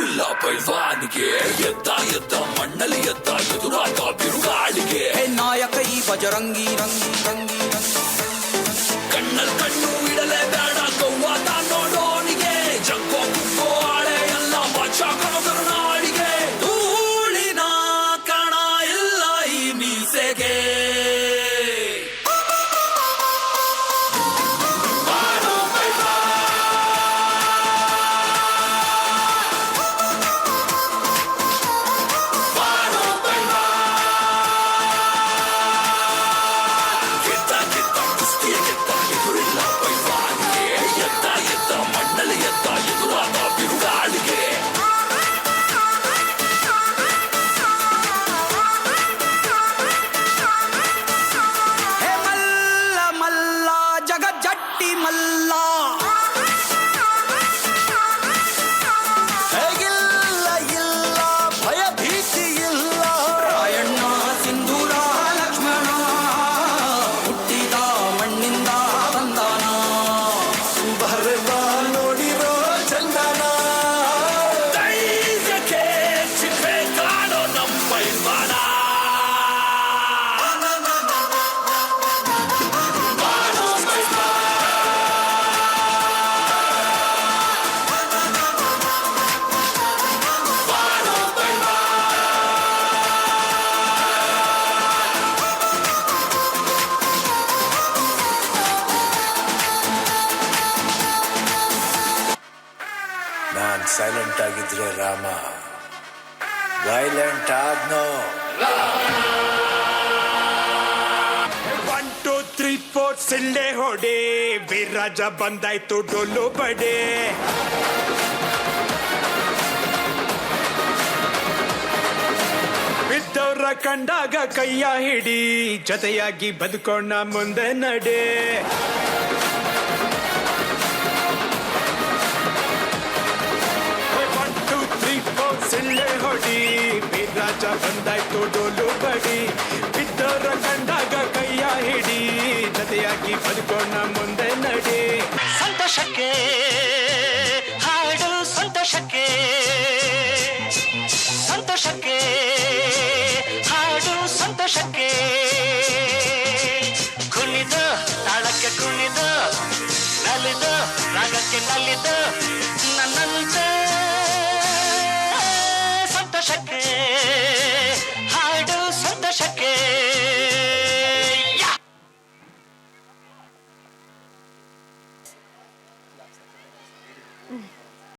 ಎದುರಿಲ್ಲ ಪೈಲ್ವಾನಿಗೆ ಎದ್ದ ಮಣ್ಣಲ್ಲಿ ಎದುರಾಗ ಬಿರುಗಾಳಿಗೆ ನಾಯಕ ಈ ಬಜರಂಗಿ ರಂಗಿ ರಂಗಿ ಕಣ್ಣಲ್ಲಿ ಕಣ್ಣು ಇಡಲೇ ಬೇಡ ಗೌವಾತ ನೋಡೋನಿಗೆ ಜಗ್ಗೋ ಕುಕ್ಕೋ ಆಳೆ ಎಲ್ಲ ಮಚ್ಚಾಕರು ನಾಡಿಗೆ ಧೂಳಿನ ಕಣ ಇಲ್ಲ ಈ ಮೀಸೆಗೆ ನಾನ್ ಸೈಲೆಂಟ್ ಆಗಿದ್ರೆ ರಾಮ ವೈಲೆಂಟ್ ಆದ್ನೋ. 1 2 3 4 ಸಿಳ್ಳೆ ಹೊಡೆ ವೀರರಾಜ ಬಂದಾಯ್ತು ಡೊಲ್ಲು ಬಡೆ ಬಿದ್ದವ್ರ ಕಂಡಾಗ ಕೈಯ ಹಿಡಿ ಜೊತೆಯಾಗಿ ಬದುಕೋಣ ಮುಂದೆ ನಡೆ ಸಿಳ್ಳೆ ಹೊಡಿ ವೀರರಾಜ ಬಂದಾಯ್ತು ಡೋಲು ಬಡಿ ಬಿದ್ದವರ ಕಂಡಾಗ ಕೈಯ ಹಿಡಿ ಜೊತೆಯಾಗಿ ಬದುಕೋಣ ಮುಂದೆ ನಡಿ ಸಂತೋಷಕ್ಕೆ ಹಾಡು ಸಂತೋಷಕ್ಕೆ ಸಂತೋಷಕ್ಕೆ ಹಾಡು ಸಂತೋಷಕ್ಕೆ ಕುಣಿದು ತಾಳಕ್ಕೆ ಕುಣಿದು ನಲಿದು ರಾಗಕ್ಕೆ ನಲಿದು